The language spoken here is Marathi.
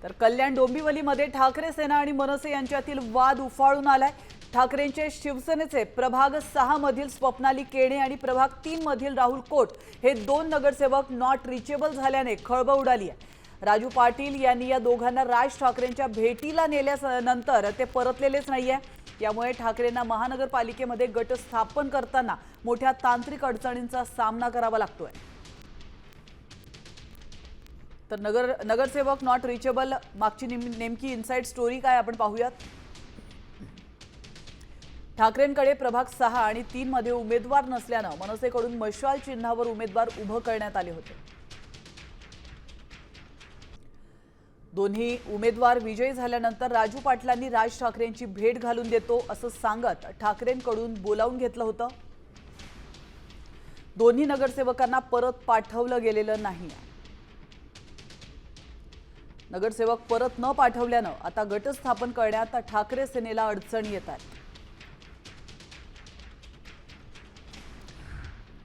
तर कल्याण डोंबिवलीमध्ये ठाकरे सेना आणि मनसे यांच्यातील वाद उफाळून आलाय। ठाकरेंचे शिवसेनेचे प्रभाग 6 मधील स्वप्नाली केणे आणि प्रभाग 3 मधील राहुल कोट हे दोन नगरसेवक नॉट रिचेबल झाल्याने खळबळ उडाली आहे। राजू पाटील यांनी या दोघांना राज ठाकरेंच्या भेटीला नेल्यानंतर ते परतलेलेच नाहीये। यामुळे ठाकरेंना महानगरपालिकेमध्ये गट स्थापन करताना मोठ्या तांत्रिक अडचणींचा सामना करावा लागतोय। तर नगरसेवक नॉट रिचेबल मागची नेमकी इनसाइड स्टोरी काय आपण पाहूयात। ठाकरेंकडे प्रभाग 6 आणि 3 मध्ये उमेदवार नसल्याने मनसेकडून मशाल चिन्हावर उमेदवार उभे करण्यात आले होते। दोन्ही उमेदवार विजयी झाल्यानंतर राजू पाटलांनी राज ठाकरेंची भेट घालून देतो असं सांगत ठाकरेंकडून बोलावून घेतलं होतं। दोन्ही नगरसेवकांना परत पाठवलं गेलेलं नाही। नगरसेवक परत न पाठवल्याने आता गट स्थापन करण्यात ठाकरे सेनेला अडचणी येत आहेत।